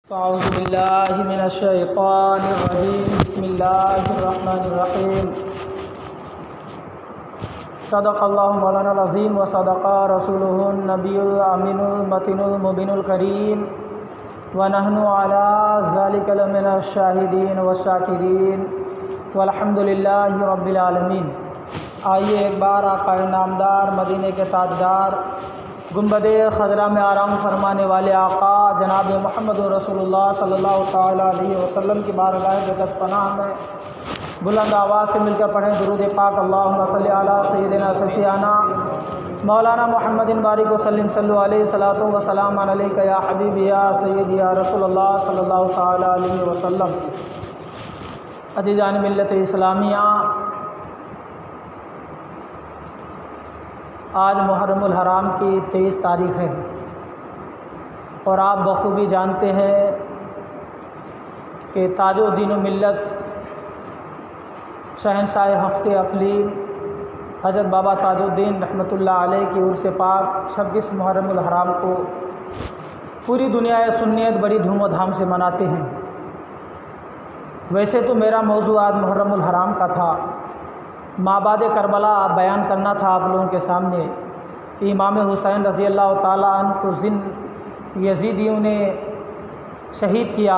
अऊज़ुबिल्लाहि मिनश्शैतानिर्रजीम बिस्मिल्लाहिर्रहमानिर्रहीम सदक़ल्लाहु मौलानाल अज़ीम व सदक़ा रसूलुहुन नबियुल अमीनुल मतीनुल मुबीनुल करीम व नहनु अला ज़ालिका लमिनश शाहिदीन व शाकिरीन वल्हम्दुलिल्लाहि रब्बिल आलमीन। आइए एक बार आक़ाए नामदार मदीने के ताजदार गुंबदे खज़रा में आराम फरमाने वाले आका जनाब मोहम्मद रसूलुल्लाह सल्लल्लाहु तआला अलैहि वसल्लम की बारगाह बेकस पनाह में बुलंद आवाज़ से मिलकर पढ़ें दुरूद पाक। अल्लाहुम्मा सल्लि अला सय्यिदिना सफ़ियाना मौलाना मुहम्मदिन बारिक वसल्लिम सल्लु अलैहि सलातो व सलाम अलैका या हबीबी या सय्यदी या रसूलुल्लाह सल्लल्लाहु तआला अलैहि वसल्लम। अज़ीज़ान मिल्लत इस्लामिया, आज मुहर्रमुल हराम की 23 तारीख़ है और आप बखूबी जानते हैं कि ताजुद्दीन मिल्लत शहंशाह हफ्ते अक़लीम हज़रत बाबा ताजुद्दीन रहमतुल्लाह अलैह की उर्स पाक 26 मुहर्रमुल हराम को पूरी दुनिया सुन्नियत बड़ी धूमधाम से मनाते हैं। वैसे तो मेरा मौजू आज मुहर्रमुल हराम का था, माबाद करबला बयान करना था आप लोगों के सामने कि इमाम हुसैन रज़ी अल्लाह ताला अन्हु को जिन यजीदियों ने शहीद किया,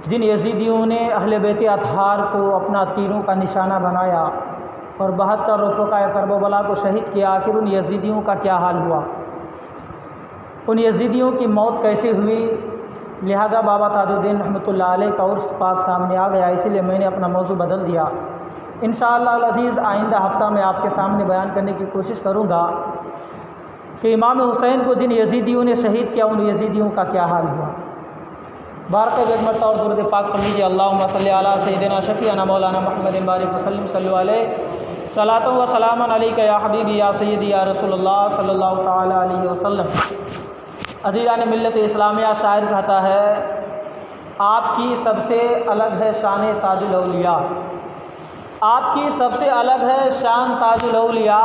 जिन यजीदियों ने अहले बैत अतहार को अपना तीरों का निशाना बनाया और 72 रफ़क़ा करबला को शहीद किया, आखिर उन यजीदियों का क्या हाल हुआ, उन यजीदियों की मौत कैसे हुई। लिहाजा बाबा ताजुद्दीन रहमतुल्लाह अलैह का उर्स पाक सामने आ गया, इसीलिए मैंने अपना मौजू बदल दिया। इंशाअल्लाह अज़ीज़ आइंदा हफ़्ता में आपके सामने बयान करने की कोशिश करूँगा कि इमाम हुसैन को जिन यजीदियों ने शहीद किया उन यजीदियों का क्या हाल हुआ। बारक़ ज़िम्मत और दुरूद पाक पढ़ लीजिए। अल्लाहुम्मा सल्लि अला सय्यिदिना शफ़ीअना मौलाना मुहम्मदिन बारिक वसल्लम सल्लु अलैहि सलातो व सलामन अलैका या हबीबी या सय्यदी या रसूलुल्लाह सल्लल्लाहु तआला अलैहि वसल्लम। अज़ीज़ान मिल्लत इस्लामिया, शायर कहता है, आपकी सबसे अलग है शान ताजुल औलिया, आपकी सबसे अलग है शान ताजुल औलिया,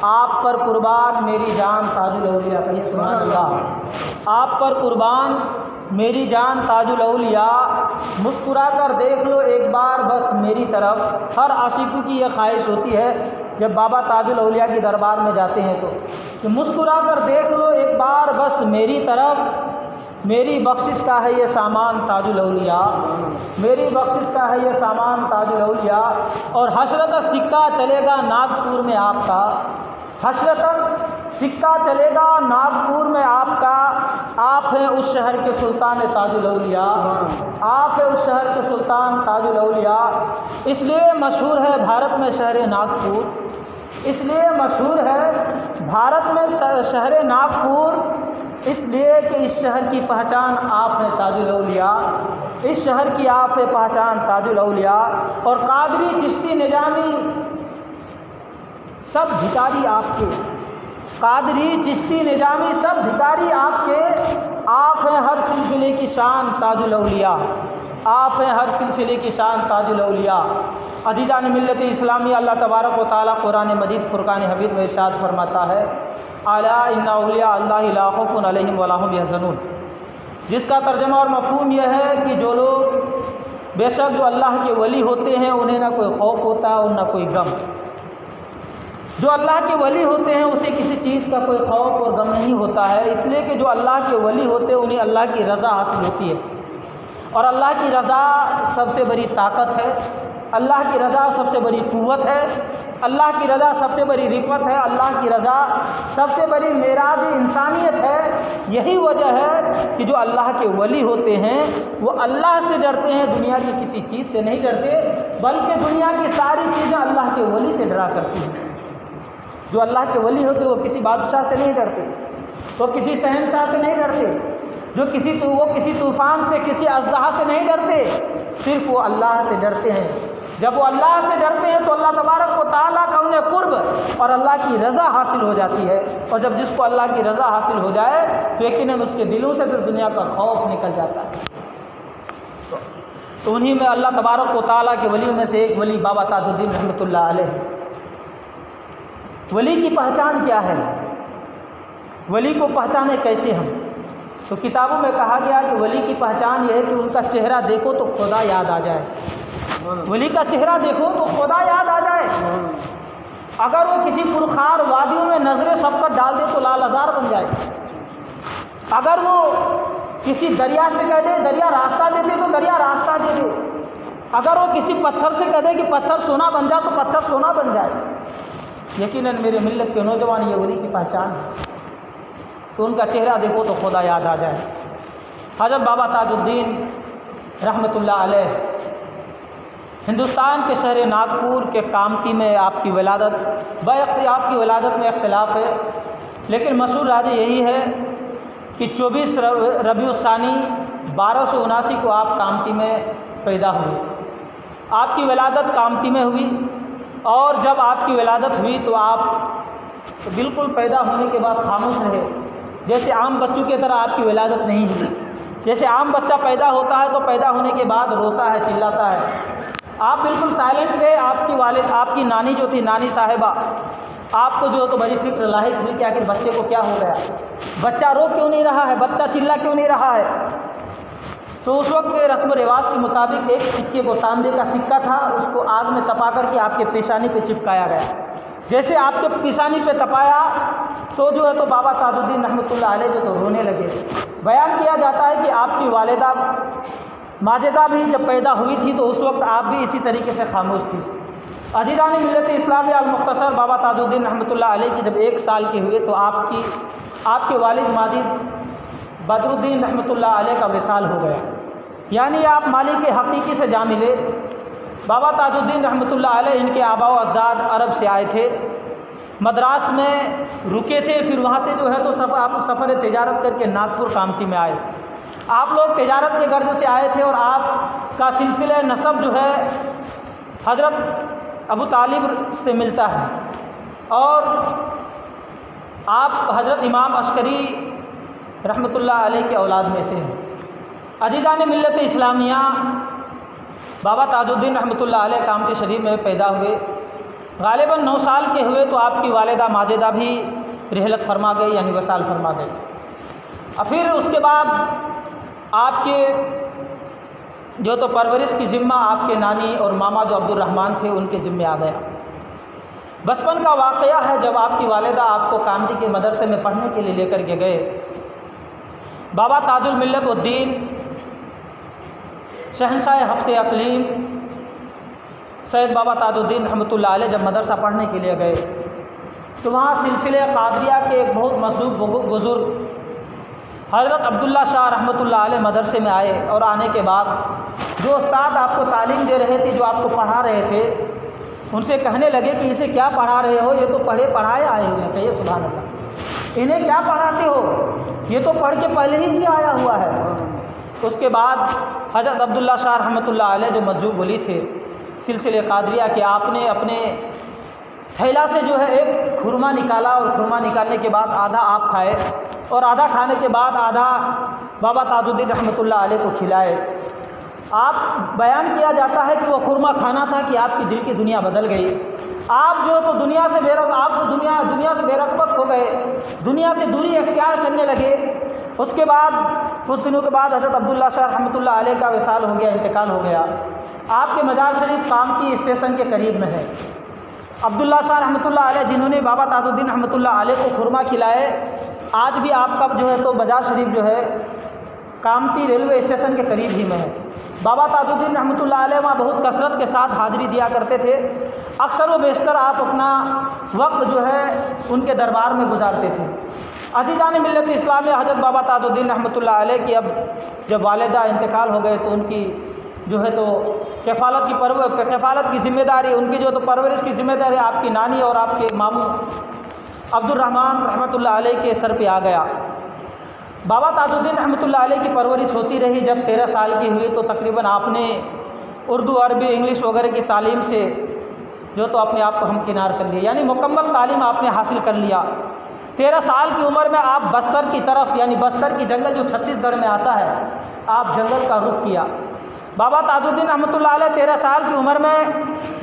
आप पर कुर्बान मेरी जान ताजुल औलिया। कहिए सुभान अल्लाह। आप पर कुर्बान मेरी जान ताजुल औलिया, मुस्कुरा कर देख लो एक बार बस मेरी तरफ। हर आशिक़ों की यह ख्वाहिश होती है जब बाबा ताजुल औलिया की दरबार में जाते हैं तो कि मुस्कुरा कर देख लो एक बार बस मेरी तरफ। मेरी बख्शिश का है ये सामान ताजुल औलिया, मेरी बख्शिश का है ये सामान ताजुल औलिया। और हश्र तक सिक्का चलेगा नागपुर में आपका, हश्र तक सिक्का चलेगा नागपुर में आपका। आप हैं उस शहर के सुल्तान ताजुल औलिया, आप हैं उस शहर के सुल्तान ताजुल औलिया। इसलिए मशहूर है भारत में शहर नागपुर, इसलिए मशहूर है भारत में शहर नागपुर, इसलिए कि इस शहर की पहचान आप हैं ताजुल औलिया, इस शहर की आप है पहचान ताजुल औलिया। और कादरी चिश्ती निजामी सब भिखारी आपके, कादरी चिश्ती निजामी सब भिखारी आपके। आप हैं हर सिलसिले की शान ताजुल औलिया, आप हैं हर सिलसिले की शान ताजुल औलिया। अज़ीज़ान मिल्लत इस्लामी, अल्लाह तबारक व तआला कुरान मजीद फुरकान हमीद में इरशाद फरमाता है, अला इन्ना औलिया अल्लाहि ला खौफुन अलैहिम वला हुम यहज़नून, जिसका तर्जुमा और मफ़हूम यह है कि जो लोग बेशक जो अल्लाह के वली होते हैं उन्हें ना कोई खौफ होता है और ना कोई गम। जो अल्लाह के वली होते हैं उसे किसी चीज़ का कोई खौफ और गम नहीं होता है, इसलिए कि जो अल्लाह के वली होते हैं उन्हें अल्लाह की रज़ा हासिल होती है। और अल्लाह की रज़ा सबसे बड़ी ताकत है, अल्लाह की रज़ा सबसे बड़ी क़ुव्वत है, अल्लाह की रज़ा सबसे बड़ी रिफ़त है, अल्लाह की रज़ा सबसे बड़ी मेराज इंसानियत है। यही वजह है कि जो अल्लाह के वली होते हैं वो अल्लाह से डरते हैं, दुनिया की किसी चीज़ से नहीं डरते, बल्कि दुनिया की सारी चीज़ें अल्लाह के वली से डरा करती हैं। जो अल्लाह के वली होते वो किसी बादशाह से नहीं डरते, वो किसी शहंशाह से नहीं डरते, वो किसी तूफ़ान से, किसी अज़दहा से नहीं डरते, सिर्फ़ वो अल्लाह से डरते हैं। जब वो अल्लाह से डरते हैं तो अल्लाह तबारक व तआला का उन्हें कुर्ब और अल्लाह की रज़ा हासिल हो जाती है। और जब जिसको अल्लाह की रज़ा हासिल हो जाए तो यकीनन उसके दिलों से फिर दुनिया का खौफ निकल जाता है। तो उन्हीं में अल्लाह तबारक व तआला के वलियों में से एक वली बाबा ताजुद्दीन रहमतुल्लाह अलैह। वली की पहचान क्या है, वली को पहचाने कैसे हम, तो किताबों में कहा गया कि वली की पहचान यह है कि उनका चेहरा देखो तो खुदा याद आ जाए। वली का चेहरा देखो तो खुदा याद आ जाए। अगर वो किसी पुरखार वादियों में नजरें सबकत डाल दे तो लालजार बन जाए। अगर वो किसी दरिया से कह दे दरिया रास्ता दे दे तो दरिया रास्ता दे दे। अगर वो किसी पत्थर से कह दे कि पत्थर सोना बन जाए तो पत्थर सोना बन जाए। यकीनन मेरे मिल्लत के नौजवान ये वली की पहचान है। तो उनका चेहरा देखो तो खुदा याद आ जाए। हज़रत बाबा ताजुद्दीन रहमतुल्लाह अलैह हिंदुस्तान के शहर नागपुर के कामती में आपकी विलादत, आपकी विलादत में इख्तिलाफ है, लेकिन मशहूर राज यही है कि 24 रबीउस्सानी 1279 को आप कामती में पैदा हुए। आपकी विलादत कामती में हुई और जब आपकी विलादत हुई तो आप बिल्कुल पैदा होने के बाद खामोश रहे। जैसे आम बच्चों की तरह आपकी विलादत नहीं हुई। जैसे आम बच्चा पैदा होता है तो पैदा होने के बाद रोता है, चिल्लाता है, आप बिल्कुल साइलेंट रहे। आपकी नानी जो थी, नानी साहिबा, आपको जो तो बड़ी फिक्र लाहिक हुई कि आखिर बच्चे को क्या हो गया, बच्चा रो क्यों नहीं रहा है, बच्चा चिल्ला क्यों नहीं रहा है। तो उस वक्त के रस्म रिवाज के मुताबिक एक सिक्के को, तांबे का सिक्का था, उसको आग में तपा करके आपके पेशानी पे चिपकाया गया। जैसे आपके पेशानी पे तपाया तो जो है तो बाबा ताजुद्दीन रहमतुल्लाह अलैह जो तो रोने लगे। बयान किया जाता है कि आपकी वालिदा माजिदा भी जब पैदा हुई थी तो उस वक्त आप भी इसी तरीके से खामोश थी। अजीज़ान मिल्लत इस्लामी अल मुख्तसर बाबा ताजुद्दीन रहमतुल्लाह अलैह की जब 1 साल के हुए तो आपके वालिद माजिद बदरुद्दीन रहमतुल्लाह अलैह का विसाल हो गया। यानी आप मालिक हकीकी से जा मिले। बाबा ताजुद्दीन रहमतुल्लाह अलैह इनके आबा व अजदाद अरब से आए थे, मद्रास में रुके थे, फिर वहाँ से जो है तो आप सफ़र तिजारत करके नागपुर कामती में आए। आप लोग तिजारत के गर्ज से आए थे और आपका सिलसिला नसब जो है हज़रत अबू तालिब से मिलता है और आप हज़रत इमाम अस्करी रहमतुल्लाह अलैह के औलाद में से हैं। अजीज़ान मिल्लत इस्लामिया बाबा ताजुद्दीन रहमतुल्लाह अलैह कामती शरीफ में पैदा हुए। गालिबन 9 साल के हुए तो आपकी वालिदा माजिदा भी रहलत फरमा गई, यानी वसाल फरमा गई। और फिर उसके बाद आपके जो तो परवरिश की ज़िम्मा आपके नानी और मामा जो अब्दुर्रहमान थे उनके ज़िम्मे आ गया। बचपन का वाक़या है जब आपकी वालिदा आपको कामती के मदरसे में पढ़ने के लिए लेकर के गए। बाबा ताजुल मिल्लत उद्दीन शहंशाह हफ्ते अक़लीम सैयद बाबा ताजुद्दीन रहमतुल्लाह अलैह जब मदरसा पढ़ने के लिए गए तो वहाँ सिलसिले कादरिया के एक बहुत मशहूर बुज़ुर्ग हज़रत अब्दुल्ला शाह रहमतुल्लाह अलैह मदरसे में आए और आने के बाद जो उस्ताद आपको तालीम दे रहे थे, जो आपको पढ़ा रहे थे, उनसे कहने लगे कि इसे क्या पढ़ा रहे हो, ये तो पढ़े पढ़ाए आए हुए हैं। कहिए सुभान अल्लाह, इन्हें क्या पढ़ाते हो, ये तो पढ़ के पहले ही से आया हुआ है। उसके बाद हज़रत अब्दुल्ला शाह रहमतुल्लाह अलैह जो मजजूब वली थे सिलसिले कादरिया के, आपने अपने थैला से जो है एक खुरमा निकाला और खुरमा निकालने के बाद आधा आप खाए और आधा खाने के बाद आधा बाबा ताजुद्दीन रहमतुल्लाह अलैह को खिलाए। आप बयान किया जाता है कि वो खुरमा खाना था कि आपकी दिल की दुनिया बदल गई। आप जो तो दुनिया से दुनिया से बेरग़बत हो गए, दुनिया से दूरी इख्तियार करने लगे। उसके बाद कुछ दिनों के बाद हज़रत अब्दुल्ला शाह रहमतुल्लाह अलैह का विसाल हो गया, इंतकाल हो गया। आपके मजार शरीफ कामती स्टेशन के करीब में है। अब्दुल्ला शाह रहमतुल्लाह अलैह जिन्होंने बाबा ताजुद्दीन रहमतुल्लाह अलैह को खुरमा खिलाए, आज भी आपका जो है तो मजार शरीफ जो है कामती रेलवे स्टेशन के करीब ही में है। बाबा ताजुद्दीन रहमतुल्लाह अलैह वहाँ बहुत कसरत के साथ हाज़िरी दिया करते थे। अक्सर व बेशतर आप अपना वक्त जो है उनके दरबार में गुजारते थे। अज़ीज़ान मिल्लत इस्लामी हज़रत बाबा ताजुद्दीन रहमतुल्लाह अलैह की अब जब वालिदा इंतकाल हो गए तो उनकी जो है तो कफ़ालत की ज़िम्मेदारी, उनकी जो तो परवरिश की ज़िम्मेदारी आपकी नानी और आपके मामू अब्दुर्रहमान रहमतुल्लाह अलैह के सर पे आ गया। बाबा ताजुद्दीन रहमतुल्लाह अलैह की परवरिश होती रही। जब 13 साल की हुई तो तकरीबन आपने उर्दू, अरबी, इंग्लिश वगैरह की तालीम से जो तो अपने आप को हमकिनार कर लिया, यानी मुकम्मल तालीम आपने हासिल कर लिया। 13 साल की उम्र में आप बस्तर की तरफ, यानी बस्तर की जंगल जो छत्तीसगढ़ में आता है, आप जंगल का रुख किया। बाबा ताजुद्दीन रहमतुल्लाह अलैह 13 साल की उम्र में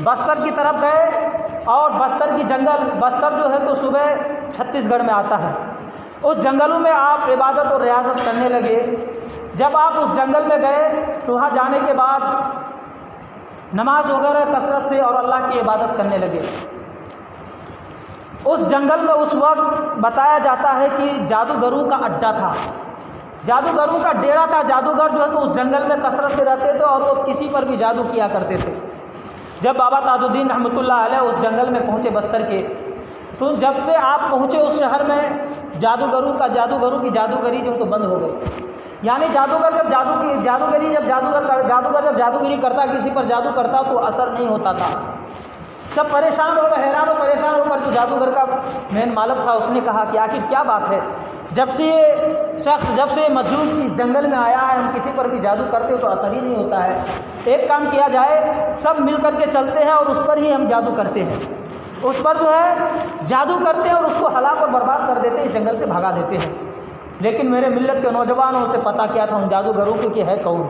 बस्तर की तरफ गए और बस्तर की जंगल, बस्तर जो है तो सुबह छत्तीसगढ़ में आता है, उस जंगलों में आप इबादत और रियाज़त करने लगे। जब आप उस जंगल में गए तो वहाँ जाने के बाद नमाज वगैरह कसरत से और अल्लाह की इबादत करने लगे। उस जंगल में उस वक्त बताया जाता है कि जादूगरों का अड्डा था, जादूगरों का डेरा था। जादूगर जो है तो उस जंगल में कसरत से रहते थे और वो किसी पर भी जादू किया करते थे। जब बाबा ताजुद्दीन रहमतुल्लाह अलैह उस जंगल में पहुँचे बस्तर के, तो जब से आप पहुँचे उस शहर में जादूगरों की जादूगरी जो तो बंद हो गई। यानी जादूगर जब जादूगर जब जादूगरी करता, किसी पर जादू करता तो असर नहीं होता था। सब परेशान हो गए, हैरान और परेशान होकर जो जादूगर का मेन मालिक था उसने कहा कि आखिर क्या बात है, जब से ये शख्स जब से मजदूर इस जंगल में आया है हम किसी पर भी जादू करते हो तो असर ही नहीं होता है। एक काम किया जाए, सब मिल कर के चलते हैं और उस पर ही हम जादू करते हैं, उस पर जो है जादू करते हैं और उसको हलाक और बर्बाद कर देते हैं, जंगल से भगा देते हैं। लेकिन मेरे मिल्लत के नौजवानों से पता क्या था उन जादूगरों को कि है कौन,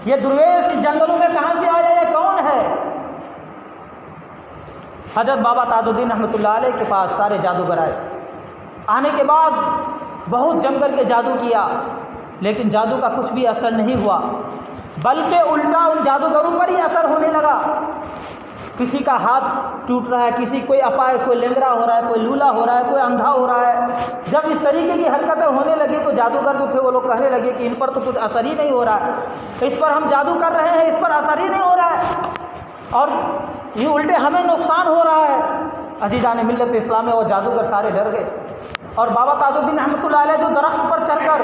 ये दुर्वेश जंगलों में कहाँ से आया, ये कौन है। हजरत बाबा ताजुद्दीन रहमतुल्लाह अलैह के पास सारे जादूगर आए। आने के बाद बहुत जम कर के जादू किया, लेकिन जादू का कुछ भी असर नहीं हुआ, बल्कि उल्टा उन जादूगरों पर ही असर होने लगा। किसी का हाथ टूट रहा है, किसी कोई अपाय, कोई लेंगरा हो रहा है, कोई लूला हो रहा है, कोई अंधा हो रहा है। जब इस तरीके की हरकतें होने लगी तो जादूगर जो थे वो लोग कहने लगे कि इन पर तो कुछ असर ही नहीं हो रहा है, इस पर हम जादू कर रहे हैं, इस पर असर ही नहीं हो रहा है और ये उल्टे हमें नुकसान हो रहा है। अजीज़ान मिल्लत इस्लामी और जादूगर सारे डर गए और बाबा ताजुद्दीन रहमतुल्लाह अलैह जो दरख्त पर चढ़कर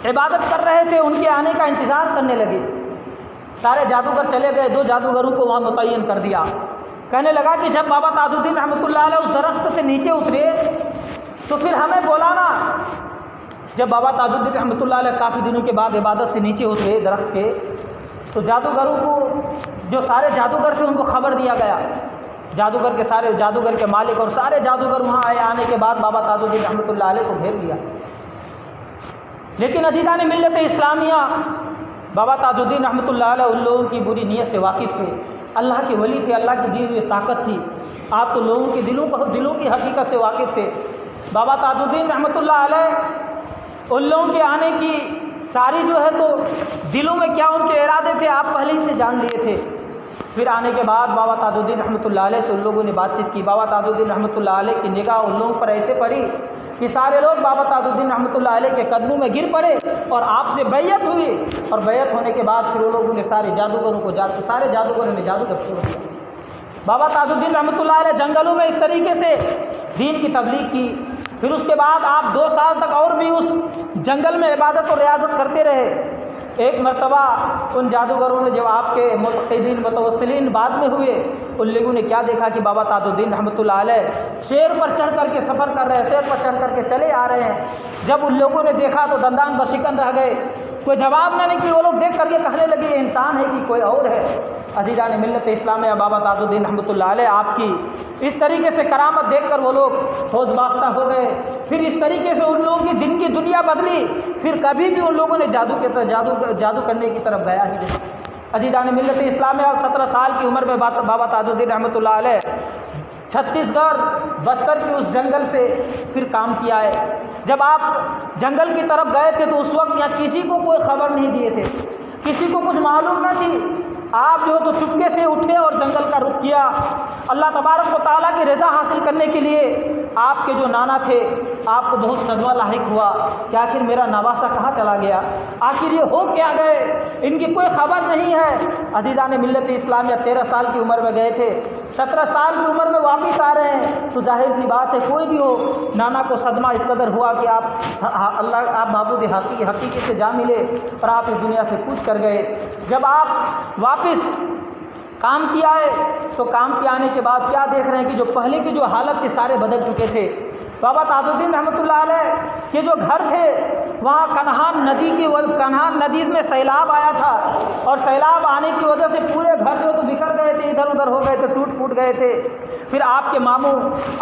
इबादत कर रहे थे उनके आने का इंतज़ार करने लगे। सारे जादूगर चले गए, 2 जादूगरों को वहाँ मुतय्यन कर दिया। कहने लगा कि जब बाबा ताजुद्दीन रहमतुल्लाह अलैह उस दरख्त से नीचे उतरे तो फिर हमें बुलाना। जब बाबा ताजुद्दीन रहमतुल्लाह अलैह काफ़ी दिनों के बाद इबादत से नीचे उतरे दरख्त के, तो जादूगरों को जो सारे जादूगर थे उनको खबर दिया गया। जादूगर के सारे जादूगर के मालिक और सारे जादूगर वहाँ आए। आने के बाद बाबा ताजुद्दीन रहमतुल्लाह अलैह को घेर लिया। लेकिन अजीज़ान मिल्लत इस्लामिया, बाबा ताजुद्दीन रहमतुल्लाह अलैह उन लोगों की बुरी नीयत से वाकिफ़ थे, अल्लाह के वली थे, अल्लाह की दी हुई ताकत थी। आप तो लोगों के दिलों की हकीकत से वाकिफ़ थे। बाबा ताजुद्दीन रहमतुल्लाह अलैह उन लोगों के आने की सारी जो है तो दिलों में क्या उनके इरादे थे आप पहले ही से जान लिए थे। फिर आने के बाद बाबा ताजुद्दीन रहमतुल्लाह अलैह से उन लोगों ने बातचीत की। बाबा ताजुद्दीन रहमतुल्लाह अलैह की निगाह उन लोगों पर ऐसे पड़ी कि सारे लोग बाबा ताजुद्दीन रहमतुल्लाह अलैह के कदमों में गिर पड़े और आपसे बैयत हुई। और बैयत होने के बाद फिर वो लोगों ने सारे जादूगरों ने जादू कर शुरू किया। बाबा ताजुद्दीन रहमतुल्लाह अलैह जंगलों में इस तरीके से दीन की तबलीग की। फिर उसके बाद आप 2 साल तक और भी उस जंगल में इबादत और रियाज़त करते रहे। एक मरतबा उन जादूगरों ने जब आपके मुतक़िदीन मुतवस्सिलीन बाद में हुए, उन लोगों ने क्या देखा कि बाबा ताजुद्दीन रहमतुल्लाह अलैह शेर पर चढ़ कर के सफ़र कर रहे हैं, शेर पर चढ़ कर के चले आ रहे हैं। जब उन लोगों ने देखा तो दंदान बशिकन रह गए, कोई जवाब ना नहीं कि वो लोग देख करके कहने लगे ये इंसान है कि कोई और है। अजीज़ान मिल्लत इस्लामिया, बाबा ताजुद्दीन रहमतुल्लाह अलैह आपकी इस तरीके से करामत देखकर वो लोग होशबाख्ता हो गए। फिर इस तरीके से उन लोगों की दिन की दुनिया बदली। फिर कभी भी उन लोगों ने जादू करने की तरफ गया ही नहीं। अजीज़ान मिल्लत इस्लामिया 17 साल की उम्र में बाबा ताजुद्दीन रहमतुल्लाह अलैह छत्तीसगढ़ बस्तर के उस जंगल से फिर काम किया है। जब आप जंगल की तरफ गए थे तो उस वक्त यहाँ किसी को कोई खबर नहीं दिए थे, किसी को कुछ मालूम न थी। आप जो तो चुपके से उठे और जंगल का रुख किया। अल्लाह तबारक व तआला की रज़ा हासिल करने के लिए आपके जो नाना थे आपको बहुत सदमा लाहिक हुआ कि आखिर मेरा नवासा कहाँ चला गया, आखिर ये हो क्या गए, इनकी कोई ख़बर नहीं है। अजीज़ान मिल्लत इस्लामिया 13 साल की उम्र में गए थे, 17 साल की उम्र में वापस आ रहे हैं। तो जाहिर सी बात है कोई भी हो, नाना को सदमा इस कदर हुआ कि आप माबूद हकीकत से जा मिले और आप इस दुनिया से कूच कर गए। जब आप वापस काम किया है तो काम के आने के बाद क्या देख रहे हैं कि जो पहले की जो हालत थी सारे बदल चुके थे। बाबा ताजुद्दीन रहमतुल्लाह अलैह के जो घर थे वहाँ कन्हान नदी में सैलाब आया था और सैलाब आने की वजह से पूरे घर जो तो बिखर गए थे, इधर उधर हो गए थे, टूट फूट गए थे। फिर आपके मामू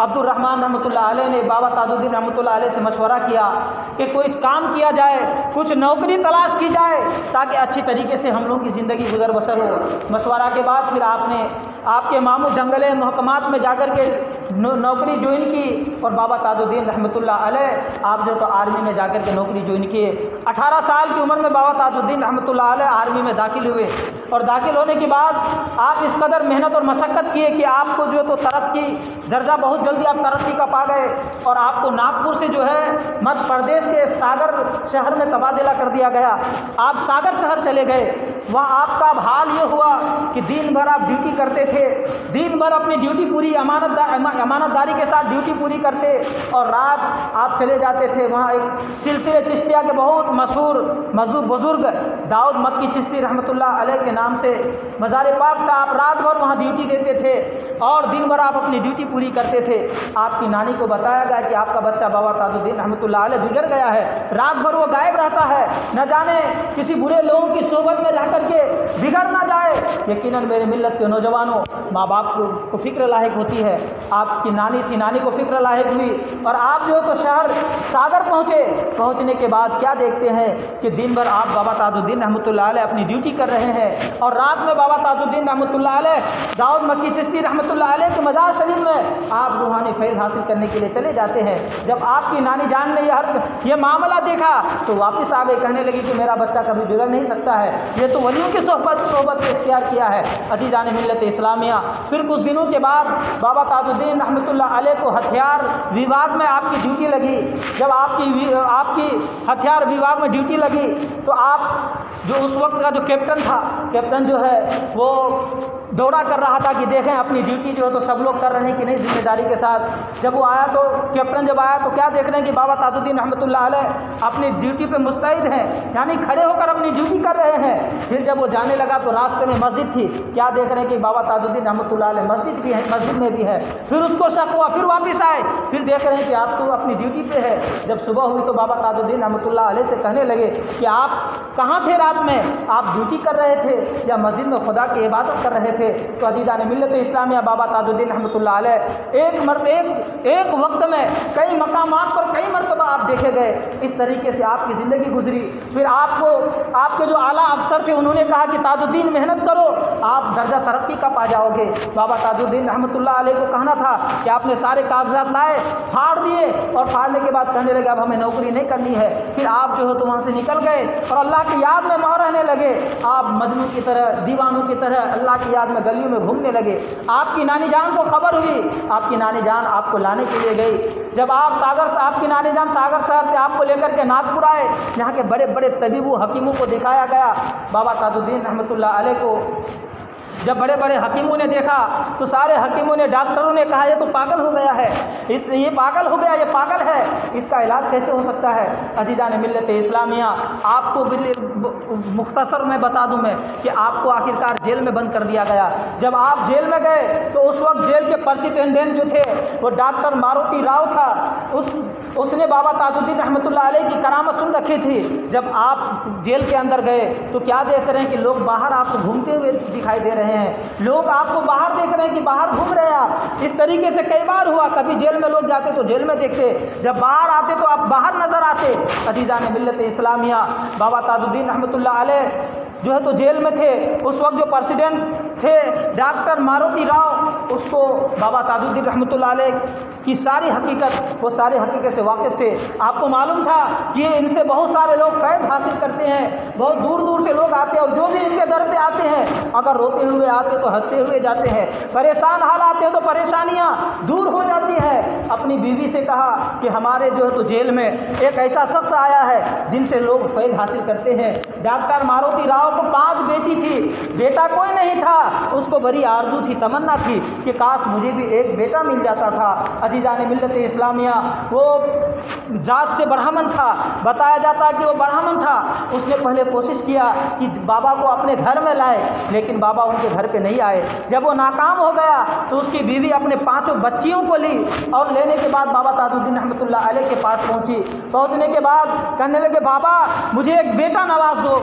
अब्दुर्रहमान रहमतुल्लाह अलैह ने बाबा ताजुद्दीन रहमतुल्लाह अलैह से मशवरा किया कि कोई काम किया जाए, कुछ नौकरी तलाश की जाए ताकि अच्छी तरीके से हम लोगों की ज़िंदगी गुजर बसर हो। मशवरा के बाद फिर आपने आपके मामू जंगल महकमात में जाकर के नौकरी ज्वाइन की और बाबा ताजुद्दीन रहमतुल्लाह अलैह आप जो तो आर्मी में जाकर के नौकरी ज्वाइन किए। 18 साल की उम्र में बाबा ताजुद्दीन रहमतुल्लाह अलैह आर्मी में दाखिल हुए और दाखिल होने के बाद आप इस कदर मेहनत और मशक्क़त किए कि आपको जो तो तरक्की दर्जा बहुत जल्दी आप तरक्की का पा गए और आपको नागपुर से जो है मध्य प्रदेश के सागर शहर में तबादला कर दिया गया। आप सागर शहर चले गए, वहाँ आपका हाल ये हुआ कि दिन भर आप ड्यूटी करते थे, दिन भर अपनी ड्यूटी पूरी अमानतदारी के साथ ड्यूटी पूरी करते और रात आप चले जाते थे। वहाँ एक सिलसिले चिश्तिया के बहुत मशहूर बुजुर्ग दाऊद मक्की चिश्ती रहमतुल्लाह अलैह के नाम से मज़ार पाक था, आप रात भर वहाँ ड्यूटी देते थे और दिन भर आप अपनी ड्यूटी पूरी करते थे। आपकी नानी को बताया गया कि आपका बच्चा बाबा ताजुद्दीन रहमतुल्लाह अलैह बिगड़ गया है, रात भर वो गायब रहता है, न जाने किसी बुरे लोगों की सोबत में रह करके बिगड़ ना जाए। यकीनन मेरे मिल्लत के नौजवानों, माँ बाप को फ़िक्र लायक होती है। आपकी नानी थी, नानी को फ़िक्र लायक हुई और आप जो तो शहर सागर पहुँचने के बाद क्या देखते हैं कि दिन भर आप बाबा ताजुद्दीन रहमतुल्लाह अलैह अपनी ड्यूटी कर रहे हैं और रात में बाबा ताजुद्दीन रहमतुल्लाह अलैह दाऊद मक्की चिश्ती रहमतुल्लाह अलैह के मज़ार शरीफ में आप रूहानी फैज़ हासिल करने के लिए चले जाते हैं। जब आपकी नानी जान ने यह मामला देखा तो वापस आ गई, कहने लगी कि मेरा बच्चा कभी बिगड़ नहीं सकता है, ये तो वलियों की सोहबत में इख्तियार किया है। अज़ीज़ान मिल्लत इस्लामिया, फिर कुछ दिनों के बाद बाबा ताजुद्दीन रहमतुल्लाह अलैह को हथियार विभाग में आपकी ड्यूटी लगी। जब आपकी हथियार विभाग में ड्यूटी लगी तो आप जो उस वक्त का जो कैप्टन जो है वो दौड़ा कर रहा था कि देखें अपनी ड्यूटी जो है तो सब लोग कर रहे हैं कि नहीं जिम्मेदारी के साथ। जब वो आया तो कैप्टन जब आया तो क्या देख रहे हैं कि बाबा ताजुद्दीन रहमतुल्लाह अलैह अपनी ड्यूटी पे मुस्तैद हैं, यानी खड़े होकर अपनी ड्यूटी कर रहे हैं। फिर जब वो जाने लगा तो रास्ते में मस्जिद थी, क्या देख रहे हैं कि बाबा ताजुद्दीन रहमतुल्लाह अलैह मस्जिद में भी है। फिर उसको शक हुआ, फिर वापस आए, फिर देख रहे हैं कि आप तो अपनी ड्यूटी पे है। जब सुबह हुई तो बाबा ताजुद्दीन रहमतुल्लाह अलैह से कहने लगे कि आप कहाँ थे रात में, आप ड्यूटी कर रहे थे या मस्जिद में खुदा की इबादत कर रहे थे। तो अज़ीज़ान मिल्लत इस्लामिया, बाबा ताजुद्दीन रहमतुल्लाह अलैह एक वक्त में कई मकामात पर कई मरतबा आप देखे गए। इस तरीके से आपकी ज़िंदगी गुजरी। फिर आपके जो आला अफसर थे उन्होंने कहा कि ताजुद्दीन मेहनत करो, आप दर्जा तरक्की का पा जाओगे। बाबा ताजुद्दीन रहमतुल्लाह अलैह को कहना था कि आपने सारे कागजात लाए, फाड़ दिए और फाड़ने के बाद कहने लगे अब हमें नौकरी नहीं करनी है। फिर आप जो है तो वहाँ से निकल गए और अल्लाह की याद में मौन रहने लगे। आप मजनू की तरह, दीवानों की तरह अल्लाह की याद में गलियों में घूमने लगे। आपकी नानी जान को खबर हुई, आपकी नानी जान आपको लाने के लिए गई। जब आपकी नानी जान सागर शहर से आपको लेकर के नागपुर आए, यहाँ के बड़े बड़े तबीबों हकीमों को दिखाया गया। बाबा ताजुद्दीन रहमतुल्लाह अलैह को जब बड़े बड़े हकीमों ने देखा तो सारे हकीमों ने, डॉक्टरों ने कहा ये तो पागल हो गया है, ये पागल हो गया, ये पागल है, इसका इलाज कैसे हो सकता है। अज़ीज़ान मिल्लत इस्लामिया, आपको मुख्तसर में बता दूं मैं कि आपको आखिरकार जेल में बंद कर दिया गया। जब आप जेल में गए तो उस वक्त जेल के परसिटेंडेंट जो थे वो डॉक्टर मारुति राव था। उसने बाबा ताजुद्दीन रहमतुल्लाह अलैह की करामत सुन रखी थी। जब आप जेल के अंदर गए तो क्या देख रहे हैं कि लोग बाहर आपको घूमते हुए दिखाई दे रहे हैं, लोग आपको बाहर देख रहे हैं कि बाहर घूम रहे हैं आप। इस तरीके से कई बार हुआ, कभी जेल में लोग जाते तो जेल में देखते, जब बाहर आते तो आप बाहर नजर आते। अज़ीज़ान मिल्लत इस्लामिया, बाबा ताजुद्दीन रहमतुल्लाह अलैह जो है तो जेल में थे। उस वक्त जो प्रेसिडेंट थे डॉक्टर मारुति राव, उसको बाबा ताजुद्दीन रहमतुल्लाह अलैह की सारी हकीकत से वाकिफ़ थे। आपको मालूम था कि इनसे बहुत सारे लोग फैज़ हासिल करते हैं, बहुत दूर दूर से लोग आते हैं और जो भी इनके दर पे आते हैं अगर रोते हुए आते तो हंसते हुए जाते हैं, परेशान हाल आते हैं तो परेशानियां दूर हो जाती है। अपनी बीवी से कहा कि हमारे जो है तो जेल में एक ऐसा शख्स आया है जिनसे लोग फैज़ हासिल करते हैं। डॉक्टर मारुति राव को 5 बेटी थी, बेटा कोई नहीं था। उसको बड़ी आरजू थी, तमन्ना थी कि काश मुझे भी एक बेटा मिल जाता था। अज़ीज़ान मिल्लत इस्लामिया, वो जात से ब्राह्मण था, बताया जाता है कि वो ब्राह्मण था। उसने पहले कोशिश किया कि बाबा को अपने घर में लाए, लेकिन बाबा उनके घर पे नहीं आए। जब वो नाकाम हो गया तो उसकी बीवी अपने 5 बच्चियों को ली और लेने के बाद बाबा ताजुद्दीन रहमतुल्लाह अलैह के पास पहुंचने के बाद कहने लगे बाबा मुझे एक बेटा नवाज दो।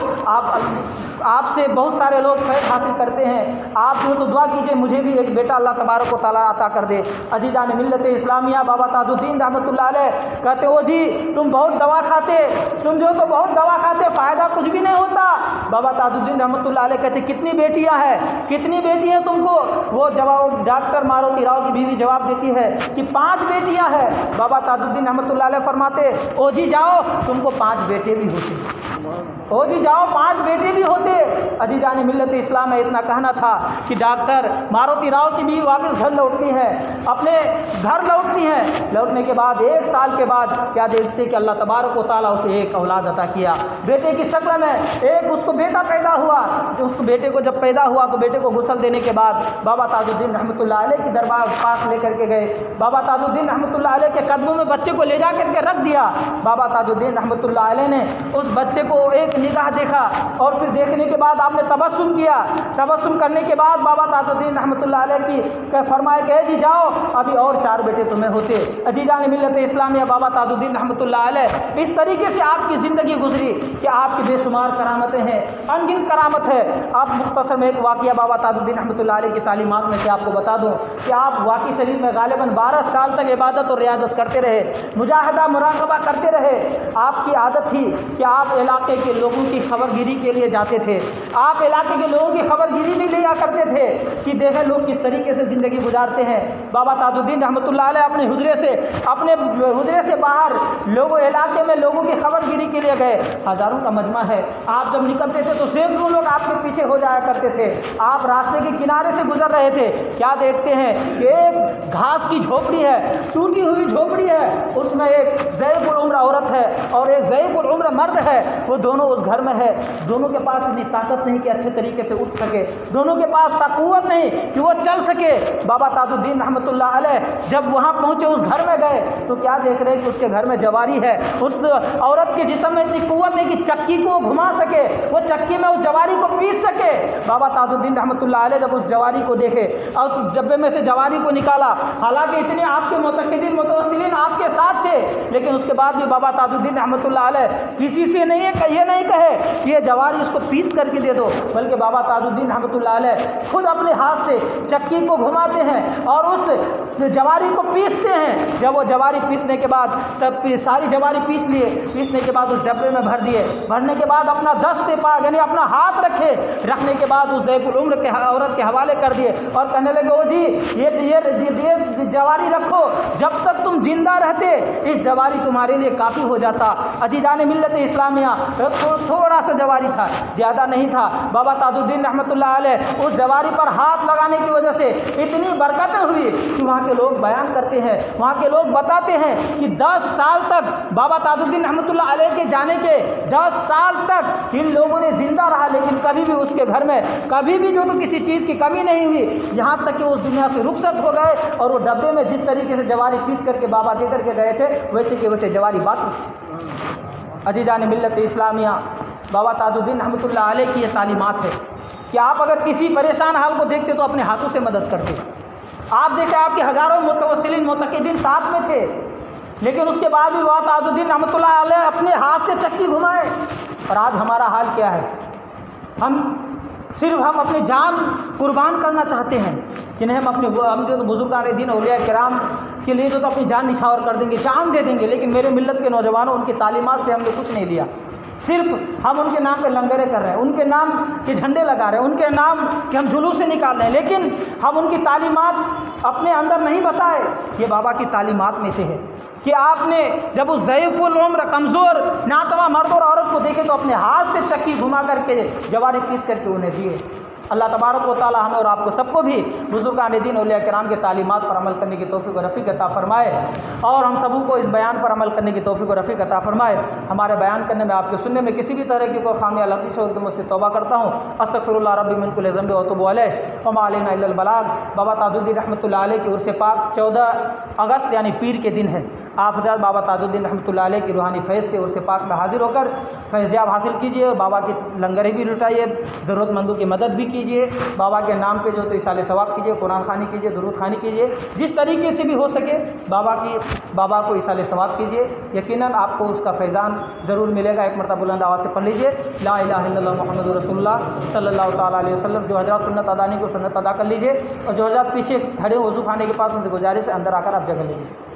आपसे बहुत सारे लोग फैज़ हासिल करते हैं, आप जो तो दुआ कीजिए मुझे भी एक बेटा अल्लाह तबारक व तआला अता कर दे। अज़ीज़ान मिल्लत इस्लामिया, बाबा ताजुद्दीन रहमतुल्लाह अलैह कहते हो जी तुम बहुत दवा खाते, तुम जो तो बहुत दवा खाते, फ़ायदा कुछ भी नहीं होता। बाबा ताजुद्दीन रहमतुल्लाह अलैह कहते कितनी बेटियां हैं, कितनी बेटियां तुमको? वो जवाब डॉक्टर मारुति राव की बीवी जवाब देती है कि 5 बेटियां हैं। बाबा ताजुद्दीन रहमतुल्लाह अलैह फरमाते ओ जी जाओ, तुमको 5 बेटे भी होते, ओ जी जाओ 5 बेटे भी होते। अजीजान मिल्लत इस्लाम में इतना कहना था कि डॉक्टर मारुति राव की भी वापस घर लौटती है, अपने घर लौटती है। लौटने के बाद 1 साल के बाद क्या देखते कि अल्लाह तबारक व तआला उसे एक औलाद अता किया, बेटे की शक्ल में एक उसको बेटा पैदा हुआ। जो उसको बेटे को जब पैदा हुआ तो बेटे को गुस्ल देने के बाद बाबा ताजुद्दीन रहमतुल्लाह अलैह की दरबार पास लेकर के गए। बाबा ताजुद्दीन रहमतुल्लाह अलैह के कदमों में बच्चे को ले जा करके रख दिया। बाबा ताजुद्दीन रहमतुल्लाह अलैह ने उस बच्चे को एक निगाह देखा और फिर देखने के बाद आपने तबस्सुम किया। तबस्सुम करने के बाद बाबा ताजुद्दीन रहमतुल्लाह अलैह की फरमाए कि जी जाओ, अभी और 4 बेटे तुम्हें होते। अजीजान मिल्लत इस्लामिया बाबा ताजुद्दीन रहमतुल्लाह अलैह इस तरीके से आपकी ज़िंदगी गुजरी कि आपकी बेशुमार करामतें हैं, अनगिनत करामत है। आप मुख्तसर में एक वाक़या बाबा ताजुद्दीन रहमतुल्लाह अलैह की तालीमात में से आपको बता दूँ कि आप वाक़ई शरीफ में गालिबन 12 साल तक इबादत और रियाजत करते रहे, मुजाहिदा मुराक़बा करते रहे। आपकी आदत थी कि आप इलाके के लोगों की खबरगिरी के लिए जाते थे, आप इलाके के लोगों की खबरगिरी भी लिया करते थे कि देखें लोग किस तरीके से ज़िंदगी गुजारते हैं। बाबा ताजुद्दीन रहमतुल्लाह अलैह अपने हुजरे से बाहर लोगों इलाके में लोगों की खबरगिरी के लिए गए। हज़ारों का मजमा है, आप जब निकलते थे तो सैकड़ों लोग आपके पीछे हो जाया करते थे। आप रास्ते के किनारे से गुजर रहे थे, क्या देखते हैं कि एक घास की झोपड़ी है, टूटी हुई झोपड़ी है, उसमें एक ज़ईफ़ुल उम्र औरत है और एक ज़ईफ़ुल उम्र मर्द है। वो दोनों उस घर में है, दोनों के पास इतनी ताकत नहीं कि अच्छे तरीके से उठ सके, दोनों के पास ताक़ुव्वत नहीं कि वो चल सके। बाबा ताजुद्दीन रहमतुल्लाह अलैह जब वहाँ पहुँचे, उस घर में गए तो क्या देख रहे हैं कि उसके घर में जवारी है। उस औरत के जिस्म में इतनी कुव्वत नहीं कि चक्की को घुमा सके, वो चक्की में उस जवारी को पीस सके। बाबा ताजुद्दीन रहमतुल्लाह अलैह जब उस जवारी को देखे और उस डब्बे में से जवारी को निकाला, हालांकि इतने आपके मुतक़िदीन मुतवस्सिलीन आपके साथ थे, लेकिन उसके बाद भी बाबा ताजुद्दीन रहमतुल्लाह अलैह किसी से नहीं ये नहीं कहे कि ये जवारी उसको पीस करके दे दो, बल्कि बाबा ताजुद्दीन रहमतुल्लाह अलैह खुद अपने हाथ से चक्की को घुमाते हैं और उस जवारी को पीसते हैं। जब वो जवारी पीसने के बाद तब सारी जवारी पीस लिए, पीसने के बाद उस डब्बे में भर दिए, भरने के बाद अपना दस्ते पाक यानी अपना हाथ रखे, रखने के बाद उस ज़ईफ़ुल उम्र के औरत के हवाले कर दिए और कहने लगे ओ जी ये जवारी रखो, जब तक तुम जिंदा रहते इस जवारी तुम्हारे लिए काफ़ी हो जाता। अजीजान मिल्लत इस्लामिया थोड़ा सा जवारी था, ज़्यादा नहीं था। बाबा ताजुद्दीन रहमतुल्लाह अलैह उस जवारी पर हाथ लगाने की वजह से इतनी बरकतें हुई कि वहाँ के लोग बयान करते हैं, वहाँ के लोग बताते हैं कि 10 साल तक बाबा ताजुद्दीन रहमतुल्लाह अलैह के जाने के 10 साल तक इन लोगों ने जिंदा रहा, लेकिन कभी भी उसके घर में कभी भी जो तो किसी चीज़ की कमी नहीं हुई, यहाँ तक कि उस दुनिया से रुखसत हो गए और वो डब्बे में जिस तरीके से जवारी पीस करके बाबा दे करके गए थे वैसे कि वैसे जवारी बात। अजीजान मिल्लत इस्लामिया बाबा ताजुद्दीन रहमतुल्लाह अलैह की ये तालीमात है कि आप अगर किसी परेशान हाल को देखते तो अपने हाथों से मदद करते। आप देखें आपके हज़ारों मुतवस्सिलीन मुतक़िदीन साथ में थे, लेकिन उसके बाद भी बाबा ताजुद्दीन रहमतुल्लाह अलैह अपने हाथ से चक्की घुमाए। और आज हमारा हाल क्या है? हम अपनी जान कुर्बान करना चाहते हैं कि नहीं, हम जो तो बुजुर्गान दीन औलिया किराम के लिए जो तो अपनी जान निछावर कर देंगे, जान दे देंगे, लेकिन मेरे मिल्लत के नौजवानों उनकी तालीमात से हमने कुछ नहीं लिया। सिर्फ हम उनके नाम पे लंगरें कर रहे हैं, उनके नाम के झंडे लगा रहे हैं, उनके नाम के हम जुलूस से निकाल रहे हैं, लेकिन हम उनकी तालीमात अपने अंदर नहीं बसाए। ये बाबा की तालीमात में से है कि आपने जब उस ज़ईफ़ुल उम्र कमज़ोर नातवा मर्द और औरत को देखे तो अपने हाथ से चक्की घुमा करके जवारी पीस करके उन्हें दिए। अल्लाह तबारक व तआला हमें और आपको सबको भी बुजुर्गान दीन औलिया किराम के तालीमात पर अमल करने की तौफ़ीक़ और रफ़ीक़ अता फ़रमाए और हम सबों को इस बयान पर अमल करने की तौफ़ीक़ और रफ़ीक़ अता फ़रमाए। हमारे बयान करने में, आपके सुनने में किसी भी तरह की कोई खामियां लगती से एकदम उससे तौबा करता हूँ। अस्तग़फ़िरुल्लाह रब्बी मिन कुल्लि ज़ंबिन व अतूबु अलैहि व मा अलैना इल्लल बलाग। बाबा ताजुद्दीन रहमतुल्लाह अलैह की उर्स पाक 14 अगस्त यानी पीर के दिन है। आप हज़रत बाबा ताजुद्दीन रहमतुल्लाह अलैह की रूहानी फैज़ से उर्स पाक में हाजिर होकर फैज़याब हासिल कीजिए और बाबा की लंगरें भी लुटाइए, ज़रूरतमंदों की मदद भी कीजिए, बाबा के नाम पे जो तो इसाले सवाब कीजिए, कुरान खानी कीजिए, दुरूद खानी कीजिए, जिस तरीके से भी हो सके बाबा को इसाले सवाब कीजिए। यकीनन आपको उसका फैज़ान ज़रूर मिलेगा। एक मरतबा बुलंद आवाज़ से पढ़ लीजिए ला इलाहा इल्लल्लाह मुहम्मदुर रसूलुल्लाह सल्लल्लाहु तआला अलैहि वसल्लम। जो हज़रात सुन्नत अदा नहीं को सुन्नत अदा कर लीजिए और जो हज़रात पीछे खड़े वज़ू खाने के पास उनसे गुजारिश है अंदर आकर आप जगह लीजिए।